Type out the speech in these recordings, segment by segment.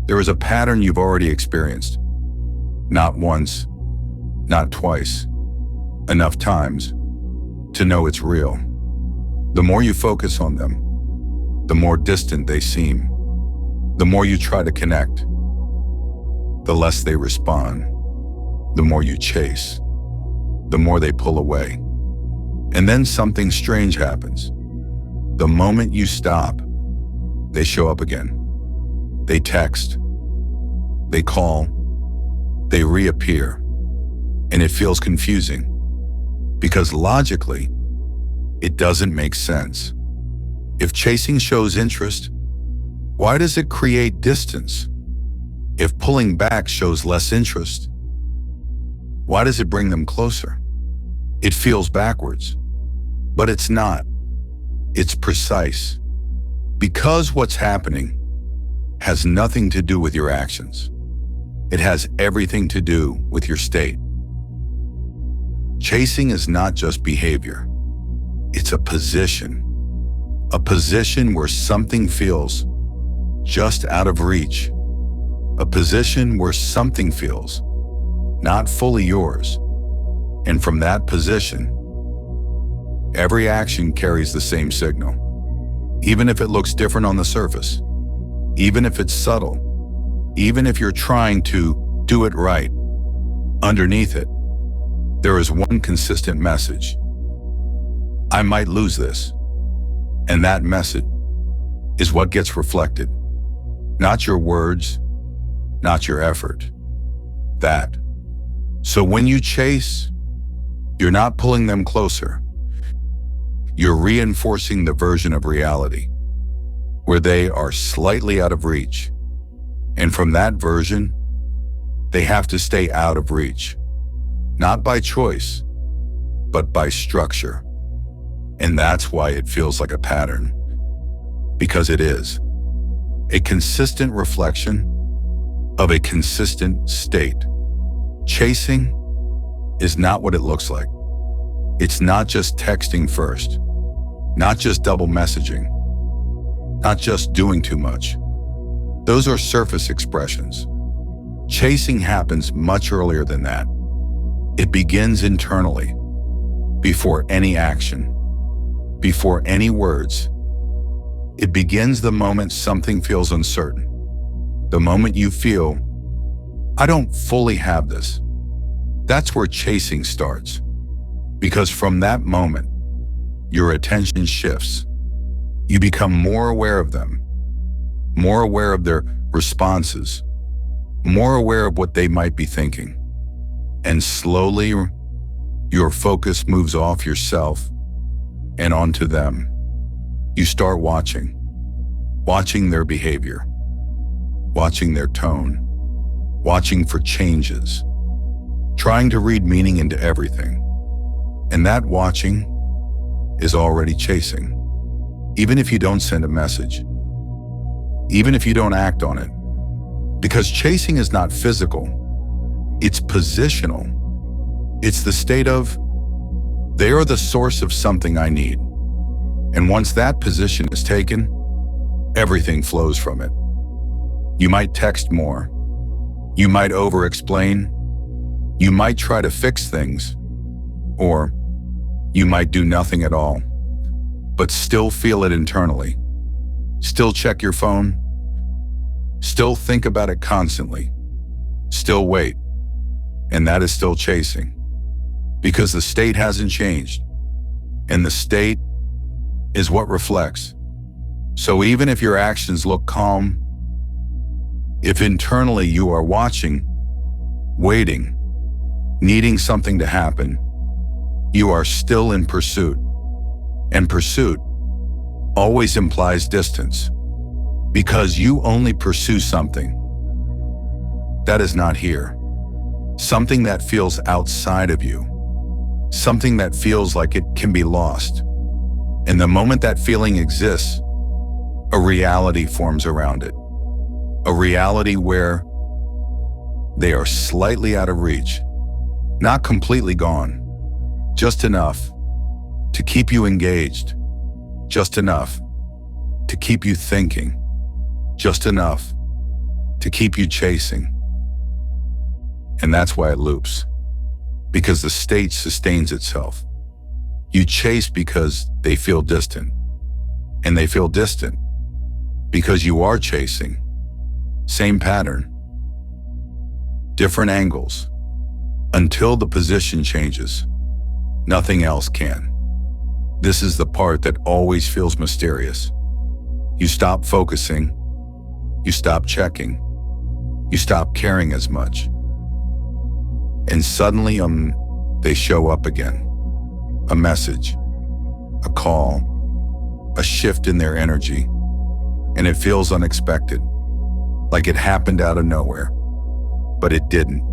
There is a pattern you've already experienced. Not once, not twice, enough times to know it's real. The more you focus on them, the more distant they seem. The more you try to connect, the less they respond. The more you chase, the more they pull away. And then something strange happens. The moment you stop, they show up again. They text, they call, they reappear. And it feels confusing because logically, it doesn't make sense. If chasing shows interest, why does it create distance? If pulling back shows less interest, why does it bring them closer? It feels backwards, but it's not. It's precise. Because what's happening has nothing to do with your actions. It has everything to do with your state. Chasing is not just behavior. It's a position where something feels just out of reach, a position where something feels not fully yours. And from that position, every action carries the same signal. Even if it looks different on the surface, even if it's subtle, even if you're trying to do it right, underneath it, there is one consistent message. I might lose this. And that message is what gets reflected. Not your words, not your effort. That. So when you chase, you're not pulling them closer. You're reinforcing the version of reality where they are slightly out of reach. And from that version, they have to stay out of reach. Not by choice, but by structure. And that's why it feels like a pattern. Because it is. A consistent reflection of a consistent state. Chasing is not what it looks like. It's not just texting first, not just double messaging, not just doing too much. Those are surface expressions. Chasing happens much earlier than that. It begins internally, before any action, before any words. It begins the moment something feels uncertain. The moment you feel, I don't fully have this. That's where chasing starts. Because from that moment, your attention shifts. You become more aware of them, more aware of their responses, more aware of what they might be thinking. And slowly, your focus moves off yourself and onto them. You start watching their behavior, watching their tone, watching for changes, trying to read meaning into everything. And that watching is already chasing. Even if you don't send a message, even if you don't act on it. Because chasing is not physical, it's positional. It's the state of, they are the source of something I need. And once that position is taken, everything flows from it. You might text more. You might over-explain. You might try to fix things. Or you might do nothing at all, but still feel it internally. Still check your phone. Still think about it constantly. Still wait. And that is still chasing. Because the state hasn't changed. And the state is what reflects. So even if your actions look calm, if internally you are watching, waiting, needing something to happen, you are still in pursuit. And pursuit always implies distance. Because you only pursue something that is not here. Something that feels outside of you. Something that feels like it can be lost. And the moment that feeling exists, a reality forms around it. A reality where they are slightly out of reach, not completely gone, just enough to keep you engaged, just enough to keep you thinking, just enough to keep you chasing. And that's why it loops, because the state sustains itself. You chase because they feel distant, and they feel distant because you are chasing. Same pattern, different angles, until the position changes. Nothing else can. This is the part that always feels mysterious. You stop focusing, you stop checking, you stop caring as much. And suddenly, they show up again. A message, a call, a shift in their energy, and it feels unexpected, like it happened out of nowhere. But it didn't.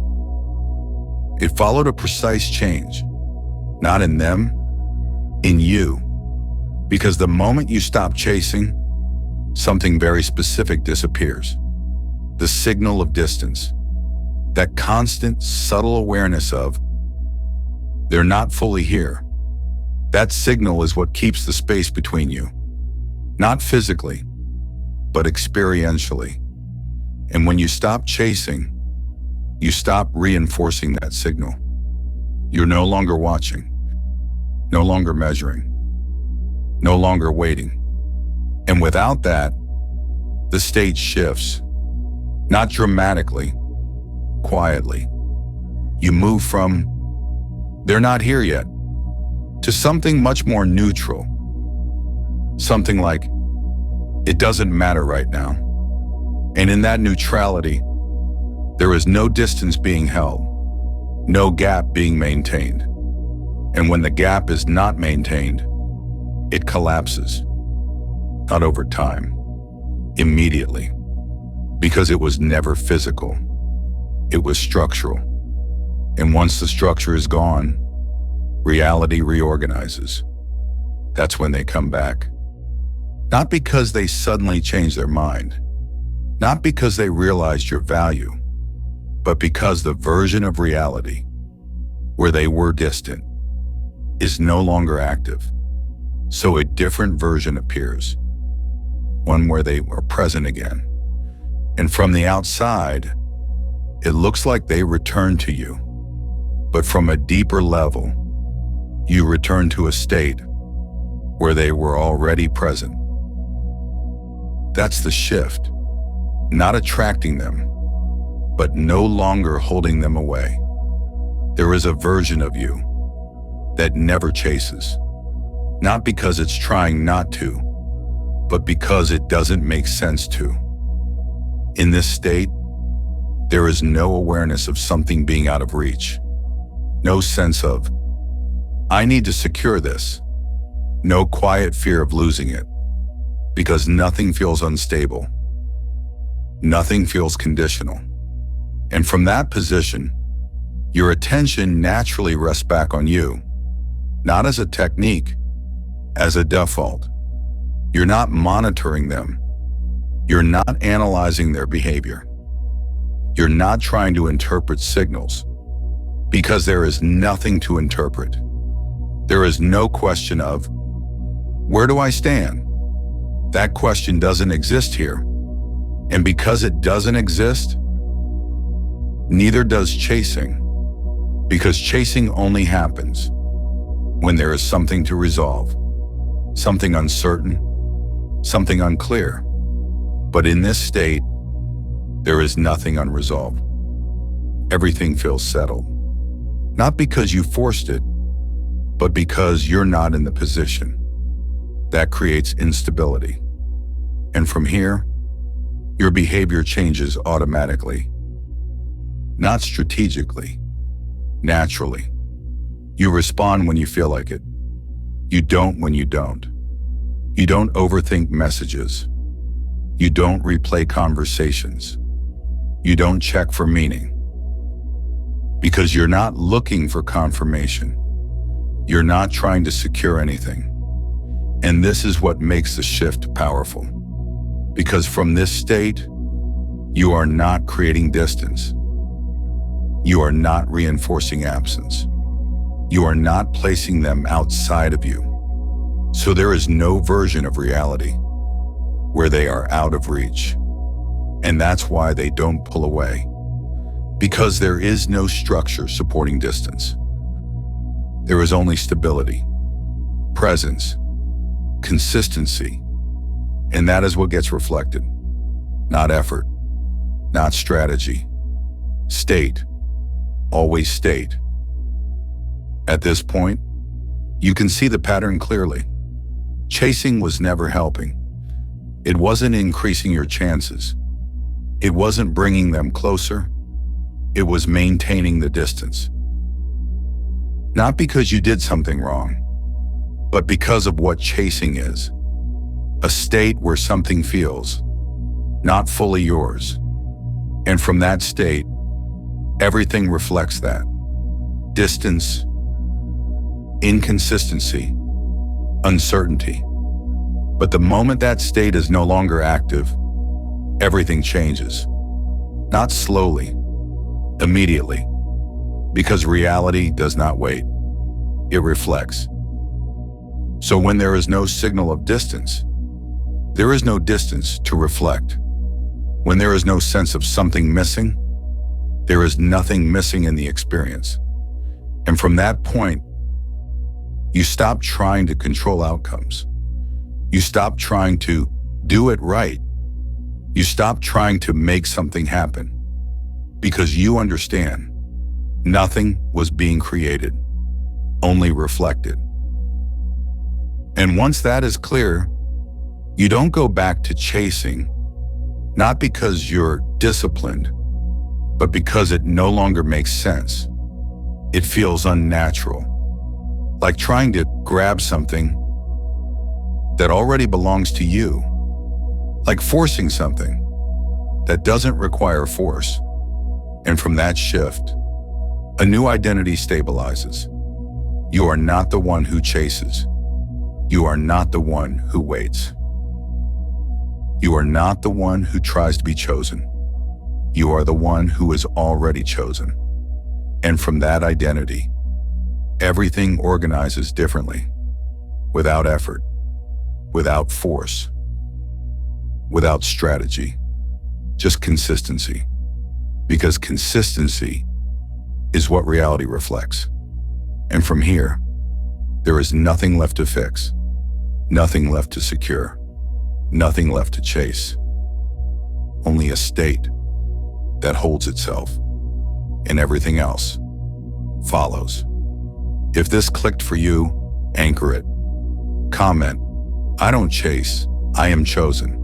It followed a precise change, not in them, in you. Because the moment you stop chasing, something very specific disappears. The signal of distance, that constant, subtle awareness of, they're not fully here. That signal is what keeps the space between you. Not physically, but experientially. And when you stop chasing, you stop reinforcing that signal. You're no longer watching, no longer measuring, no longer waiting. And without that, the state shifts, not dramatically, quietly. You move from, they're not here yet, to something much more neutral. Something like, it doesn't matter right now. And in that neutrality, there is no distance being held, no gap being maintained. And when the gap is not maintained, it collapses. Not over time, immediately. Because it was never physical. It was structural. And once the structure is gone, reality reorganizes. That's when they come back. Not because they suddenly change their mind, not because they realized your value, but because the version of reality where they were distant is no longer active. So a different version appears, one where they are present again. And from the outside, it looks like they return to you. But from a deeper level, you return to a state where they were already present. That's the shift, not attracting them, but no longer holding them away. There is a version of you that never chases, not because it's trying not to, but because it doesn't make sense to. In this state, there is no awareness of something being out of reach, no sense of, I need to secure this. No quiet fear of losing it, because nothing feels unstable. Nothing feels conditional. And from that position, your attention naturally rests back on you, not as a technique, as a default. You're not monitoring them. You're not analyzing their behavior. You're not trying to interpret signals, because there is nothing to interpret. There is no question of, where do I stand? That question doesn't exist here. And because it doesn't exist, neither does chasing. Because chasing only happens when there is something to resolve, something uncertain, something unclear. But in this state, there is nothing unresolved. Everything feels settled. Not because you forced it, but because you're not in the position. That creates instability. And from here, your behavior changes automatically. Not strategically, naturally. You respond when you feel like it. You don't when you don't. You don't overthink messages. You don't replay conversations. You don't check for meaning. Because you're not looking for confirmation. You're not trying to secure anything. And this is what makes the shift powerful. Because from this state, you are not creating distance. You are not reinforcing absence. You are not placing them outside of you. So there is no version of reality where they are out of reach. And that's why they don't pull away. Because there is no structure supporting distance. There is only stability, presence, consistency, and that is what gets reflected. Not effort, not strategy. State, always state. At this point, you can see the pattern clearly. Chasing was never helping. It wasn't increasing your chances. It wasn't bringing them closer. It was maintaining the distance. Not because you did something wrong, but because of what chasing is. A state where something feels not fully yours. And from that state, everything reflects that. Distance, inconsistency, uncertainty. But the moment that state is no longer active, everything changes. Not slowly, immediately. Because reality does not wait. It reflects. So when there is no signal of distance, there is no distance to reflect. When there is no sense of something missing, there is nothing missing in the experience. And from that point, you stop trying to control outcomes. You stop trying to do it right. You stop trying to make something happen. Because you understand, nothing was being created, only reflected. And once that is clear, you don't go back to chasing, not because you're disciplined, but because it no longer makes sense. It feels unnatural, like trying to grab something that already belongs to you, like forcing something that doesn't require force. And from that shift, a new identity stabilizes. You are not the one who chases. You are not the one who waits. You are not the one who tries to be chosen. You are the one who is already chosen. And from that identity, everything organizes differently, without effort, without force, without strategy, just consistency. Because consistency is what reality reflects. And from here, there is nothing left to fix, nothing left to secure, nothing left to chase. Only a state that holds itself, and everything else follows. If this clicked for you, anchor it. Comment, I don't chase, I am chosen.